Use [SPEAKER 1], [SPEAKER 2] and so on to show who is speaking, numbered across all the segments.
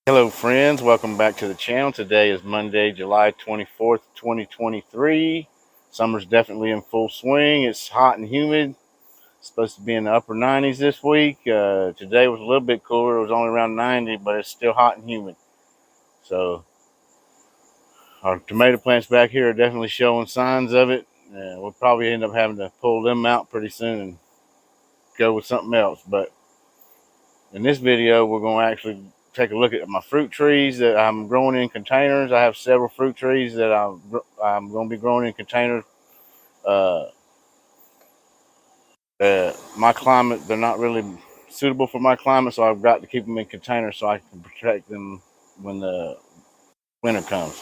[SPEAKER 1] Hello friends, welcome back to the channel. Today is Monday, July 24th, 2023. Summer's definitely in full swing. It's hot and humid. It's supposed to be in the upper 90s this week. Today was a little bit cooler. It was only around 90, but it's still hot and humid. So our tomato plants back here are definitely showing signs of it. We'll probably end up having to pull them out pretty soon and go with something else. But in this video, we're going to actually take a look at my fruit trees that I'm growing in containers. I have several fruit trees that I'm going to be growing in containers. Uh, my climate, they're not really suitable for my climate, so I've got to keep them in containers so I can protect them when the winter comes.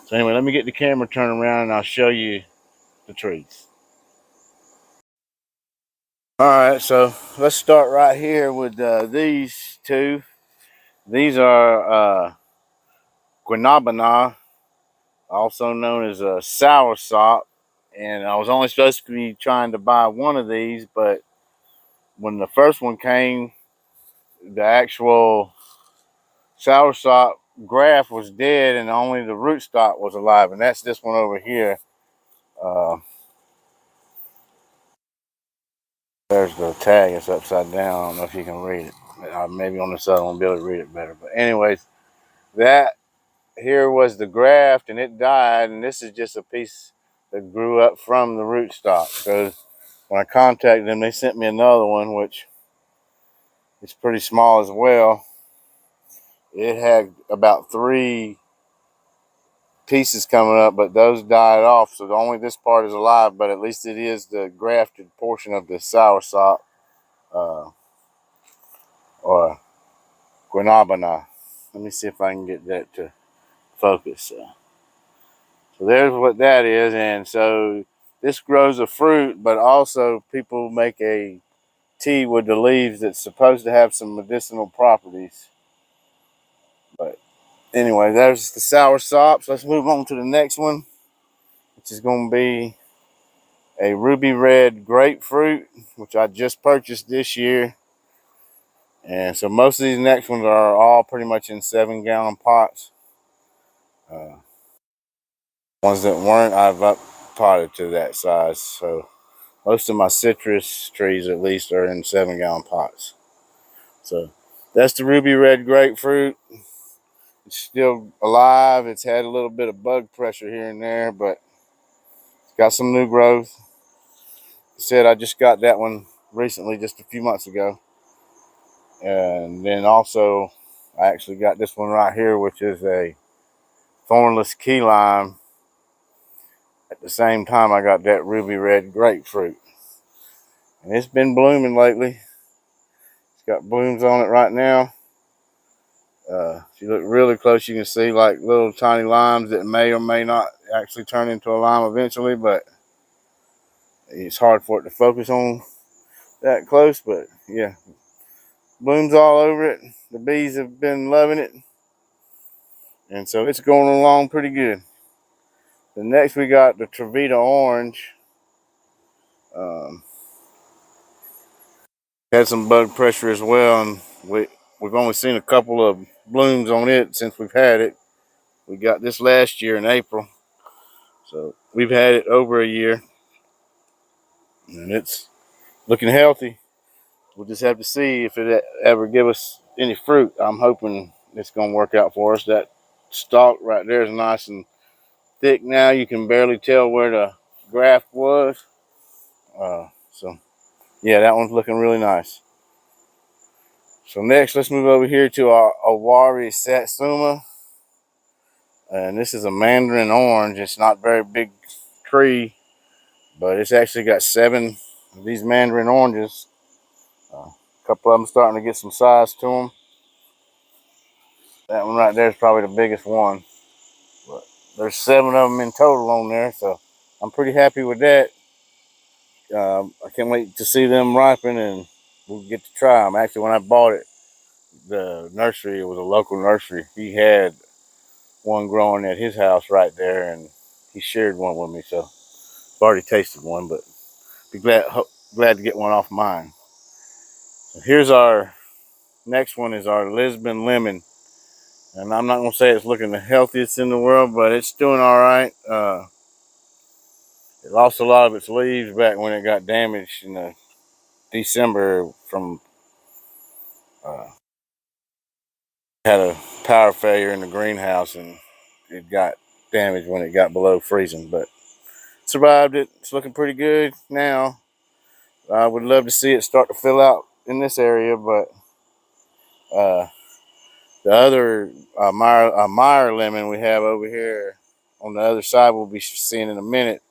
[SPEAKER 1] So anyway, let me get the camera turned around and I'll show you the trees. All right, so let's start right here with these two. These are guanabana, also known as a soursop, and I was only supposed to be trying to buy one of these, but when the first one came, the actual soursop graft was dead and only the rootstock was alive, and that's this one over here. uh, there's the tag. It's upside down. I don't know if you can read it. Maybe on this other one I'll be able to read it better, but anyways, that here was the graft and it died, and this is just a piece that grew up from the rootstock. So when I contacted them, they sent me another one, which is pretty small as well. It had about 3 pieces coming up, but those died off, so only this part is alive, but at least it is the grafted portion of the soursop, uh, or guanabana. Let me see if I can get that to focus. So there's what that is, and so this grows a fruit, but also people make a tea with the leaves that's supposed to have some medicinal properties. But anyway, there's the soursops. Let's move on to the next one, which is going to be a ruby red grapefruit, which I just purchased this year. And so most of these next ones are all pretty much in 7-gallon pots. Ones that weren't, I've up potted to that size. So most of my citrus trees, at least, are in 7-gallon pots. So that's the ruby red grapefruit. It's still alive. It's had a little bit of bug pressure here and there, but it's got some new growth. I said I just got that one recently, just a few months ago. And then also, I actually got this one right here, which is a thornless key lime. At the same time, I got that ruby red grapefruit. And it's been blooming lately. It's got blooms on it right now. If you look really close, you can see like little tiny limes that may or may not actually turn into a lime eventually, but it's hard for it to focus on that close. But yeah, blooms all over it. The bees have been loving it, and so it's going along pretty good. The next we got the Trevita orange. Um, Had some bug pressure as well, and we've only seen a couple of blooms on it since we've had it. We got this last year in April, so we've had it over a year, and it's looking healthy. We'll just have to see if it ever give us any fruit. I'm hoping it's going to work out for us. That stalk right there is nice and thick now. You can barely tell where the graft was. So yeah, that one's looking really nice. So next, let's move over here to our Awari Satsuma. And this is a mandarin orange. It's not a very big tree, but it's actually got 7 of these mandarin oranges. A couple of them starting to get some size to them. That one right there is probably the biggest one. But there's 7 of them in total on there, so I'm pretty happy with that. I can't wait to see them ripen and we'll get to try them. Actually, when I bought it, the nursery, it was a local nursery. He had one growing at his house right there, and he shared one with me. So I've already tasted one, but be glad to get one off mine. So here's our next one is our Lisbon lemon. And I'm not gonna say it's looking the healthiest in the world, but it's doing all right. It lost a lot of its leaves back when it got damaged in December from had a power failure in the greenhouse, and it got damaged when it got below freezing. But survived it. It's looking pretty good now. I would love to see it start to fill out in this area, but uh, the other Meyer lemon we have over here on the other side, we'll be seeing in a minute.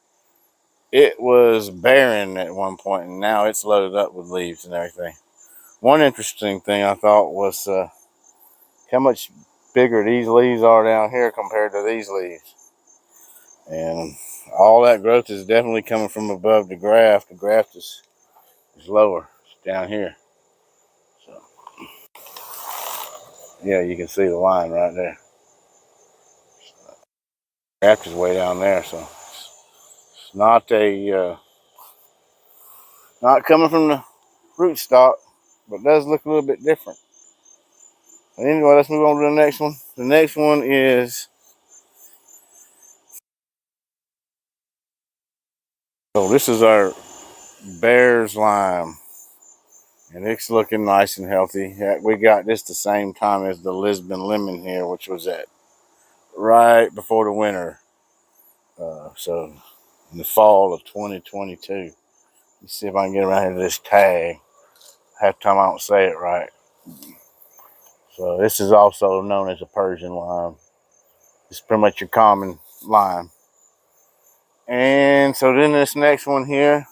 [SPEAKER 1] It was barren at one point, and now it's loaded up with leaves and everything. One interesting thing I thought was how much bigger these leaves are down here compared to these leaves. And all that growth is definitely coming from above the graft. The graft is lower. It's down here. So, yeah, you can see the line right there. The graft is way down there, so it's not coming from the root stock, but it does look a little bit different. Anyway, let's move on to the next one. The next one is, so this is our Bear's Lime, and it's looking nice and healthy. We got this the same time as the Lisbon Lemon here, which was at right before the winter. So in the fall of 2022. Let's see if I can get around here to this tag. Half the time I don't say it right. So this is also known as a Persian lime. It's pretty much your common lime. And so then this next one here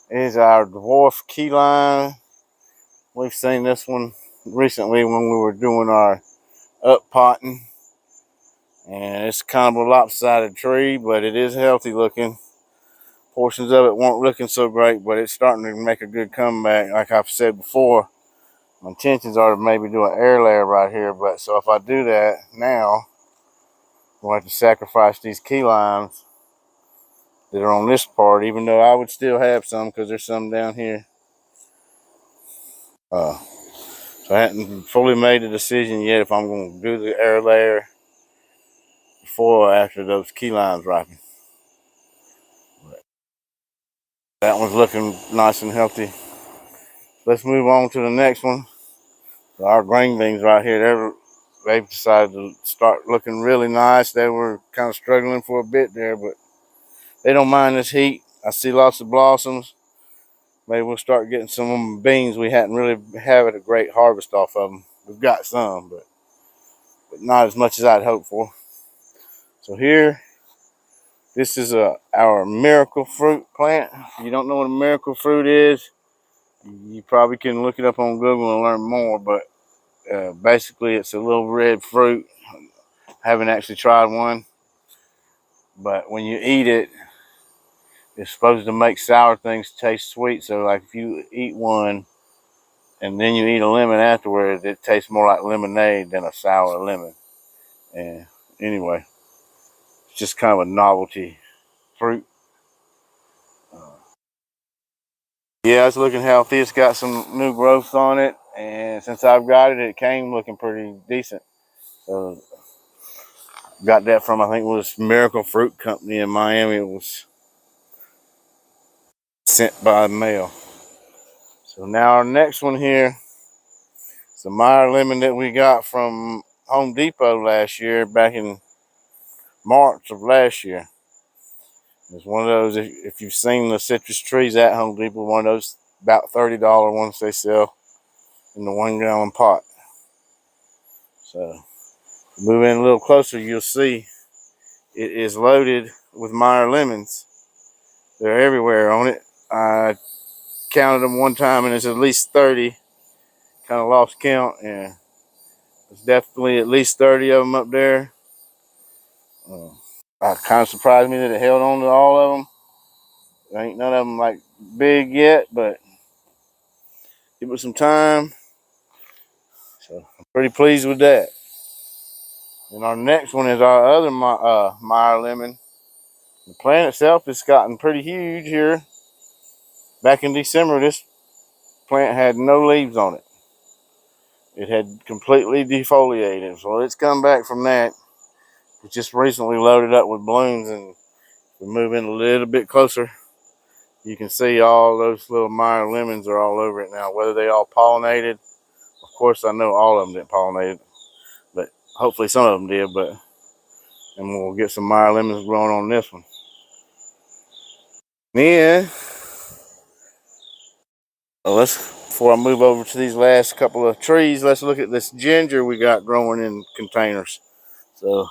[SPEAKER 1] is our dwarf key lime. We've seen this one recently when we were doing our up potting. And it's kind of a lopsided tree, but it is healthy looking. Portions of it weren't looking so great, but it's starting to make a good comeback. Like I've said before, my intentions are to maybe do an air layer right here. But so if I do that now, we'll have to sacrifice these key limes that are on this part, even though I would still have some because there's some down here. So I haven't fully made a decision yet if I'm going to do the air layer before or after those key limes ripen. But that one's looking nice and healthy. Let's move on to the next one. So our green beans right here, they've decided to start looking really nice. They were kind of struggling for a bit there, but they don't mind this heat. I see lots of blossoms. Maybe we'll start getting some beans. We hadn't really had a great harvest off of them. We've got some, but not as much as I'd hoped for. So here, this is our miracle fruit plant. If you don't know what a miracle fruit is, you probably can look it up on Google and learn more, but basically it's a little red fruit. I haven't actually tried one, but when you eat it, it's supposed to make sour things taste sweet. So like if you eat one and then you eat a lemon afterwards, it tastes more like lemonade than a sour lemon. And anyway, it's just kind of a novelty fruit. Yeah, it's looking healthy. It's got some new growth on it, and since I've got it, it came looking pretty decent. So got that from, I think it was Miracle Fruit Company in Miami. It was sent by mail. So now our next one here is the Meyer lemon that we got from Home Depot last year, back in March of last year. It's one of those, if you've seen the citrus trees at Home Depot, one of those about $30 ones they sell in the 1 gallon pot. So move in a little closer, you'll see it is loaded with Meyer lemons. They're everywhere on it. I counted them one time and it's at least 30. Kind of lost count, and there's definitely at least 30 of them up there. Kind of surprised me that it held on to all of them. There ain't none of them like big yet, but give it some time. So I'm pretty pleased with that. And our next one is our other Meyer lemon. The plant itself has gotten pretty huge here. Back in December, this plant had no leaves on it. It had completely defoliated. So it's come back from that. It just recently loaded up with blooms, and we move in a little bit closer. You can see all those little Meyer lemons are all over it now. Whether they all pollinated, of course I know all of them didn't pollinate, but hopefully some of them did. But and we'll get some Meyer lemons growing on this one. Then before I move over to these last couple of trees, let's look at this ginger we got growing in containers. So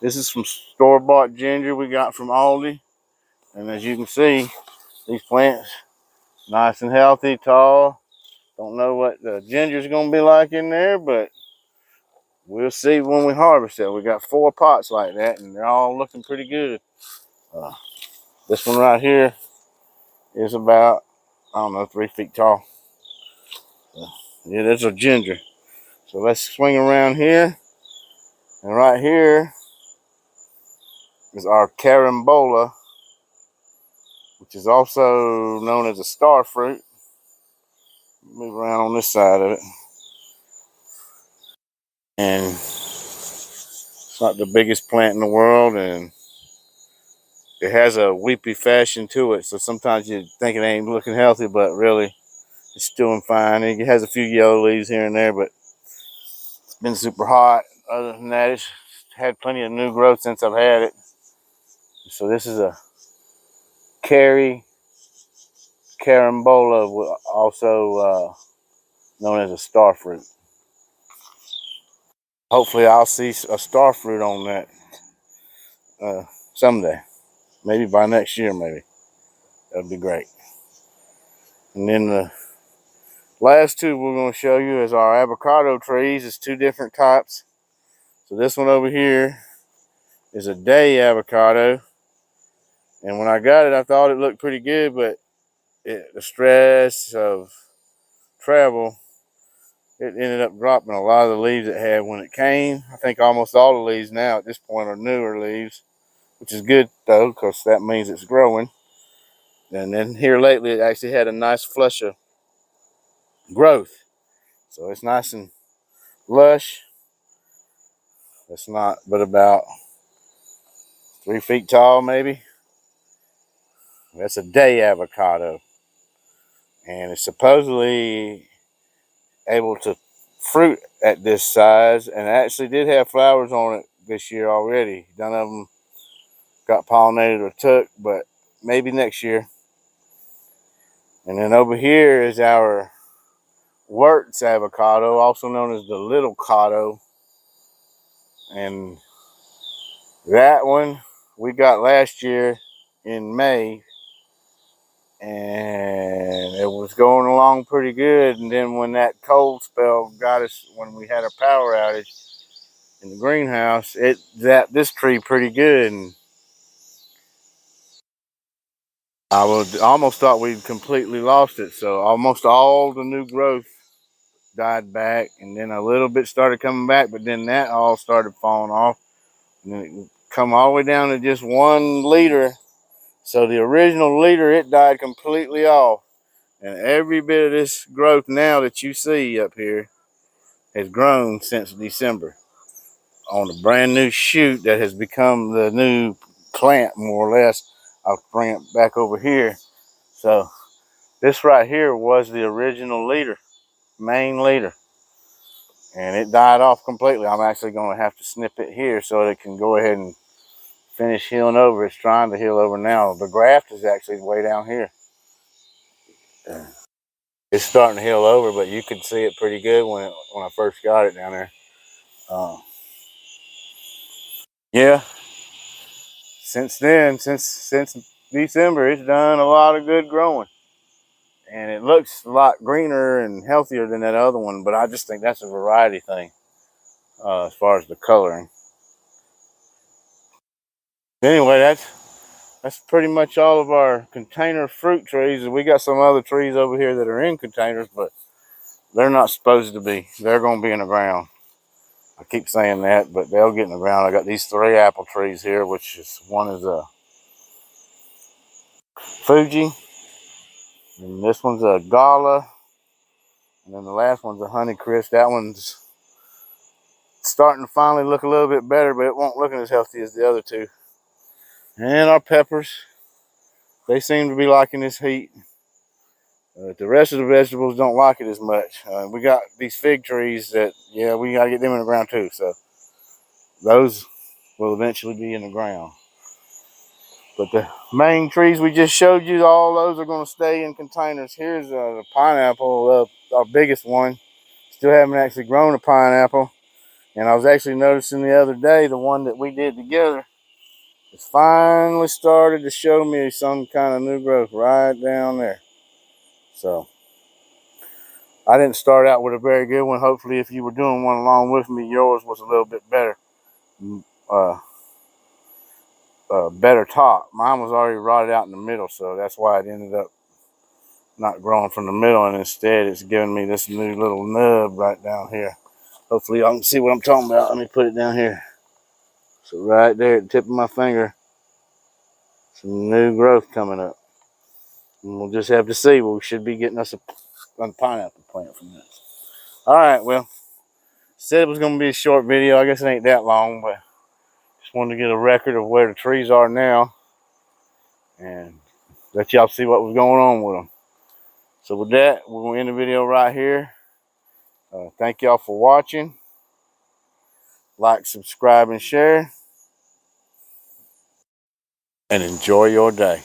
[SPEAKER 1] this is some store-bought ginger we got from Aldi, and as you can see, these plants nice and healthy, tall. Don't know what the ginger's gonna be like in there, but we'll see when we harvest it. We got 4 pots like that, and they're all looking pretty good. Uh, this one right here is about, I don't know, 3 feet tall. Yeah, there's a ginger. So let's swing around here. And right here is our carambola, which is also known as a starfruit. Move around on this side of it. And it's not the biggest plant in the world, and it has a weepy fashion to it. So sometimes you think it ain't looking healthy, but really it's doing fine. It has a few yellow leaves here and there, but it's been super hot. Other than that, it's had plenty of new growth since I've had it. So this is a carambola, also known as a starfruit. Hopefully I'll see a starfruit on that someday. Maybe by next year, maybe. That'd be great. And then the last two we're going to show you is our avocado trees. It's 2 different types. So this one over here is a day avocado. And when I got it, I thought it looked pretty good, but the stress of travel, it ended up dropping a lot of the leaves it had when it came. I think almost all the leaves now at this point are newer leaves, which is good though, because that means it's growing. And then here lately, it actually had a nice flush of growth. So it's nice and lush. It's not but about 3 feet tall, maybe. That's a day avocado. And it's supposedly able to fruit at this size, and actually did have flowers on it this year already. None of them got pollinated or took, but maybe next year. And then over here is our Wirtz avocado, also known as the little cotto. And that one we got last year in May, and it was going along pretty good. And then when that cold spell got us, when we had a power outage in the greenhouse, it zapped this tree pretty good. And I almost thought we'd completely lost it. So almost all the new growth died back, and then a little bit started coming back, but then that all started falling off, and then it come all the way down to just 1 leader. So the original leader, it died completely off, and every bit of this growth now that you see up here has grown since December on a brand new shoot that has become the new plant, more or less. I'll bring it back over here. So this right here was the original leader, main leader, and it died off completely. I'm actually going to have to snip it here so it can go ahead and finish healing over. It's trying to heal over now. The graft is actually way down here. It's starting to heal over, but you could see it pretty good when I first got it down there. Uh, yeah, since then, since December, it's done a lot of good growing, and it looks a lot greener and healthier than that other one. But I just think that's a variety thing as far as the coloring. Anyway, that's pretty much all of our container fruit trees. We got some other trees over here that are in containers, but they're not supposed to be. They're going to be in the ground. I keep saying that, but they'll get in the ground. I got these 3 apple trees here, which is one is a Fuji, and this one's a Gala, And then the last one's a Honeycrisp. That one's starting to finally look a little bit better, but it won't look as healthy as the other two. And our peppers, they seem to be liking this heat. The rest of the vegetables don't like it as much. We got these fig trees that, yeah, we got to get them in the ground too. So those will eventually be in the ground. But the main trees we just showed you, all those are going to stay in containers. Here's the pineapple, our biggest one. Still haven't actually grown a pineapple. And I was actually noticing the other day, the one that we did together, it's finally started to show me some kind of new growth right down there. So I didn't start out with a very good one. Hopefully, if you were doing one along with me, yours was a little bit better. Better top. Mine was already rotted out in the middle, so that's why it ended up not growing from the middle, and instead it's giving me this new little nub right down here. Hopefully y'all can see what I'm talking about. Let me put it down here. So right there at the tip of my finger, some new growth coming up. And we'll just have to see. We should be getting us a pineapple plant from this. All right, well, said it was going to be a short video. I guess it ain't that long, but just wanted to get a record of where the trees are now and let y'all see what was going on with them. So with that, we're going to end the video right here. Thank y'all for watching. Like, subscribe, and share. And enjoy your day.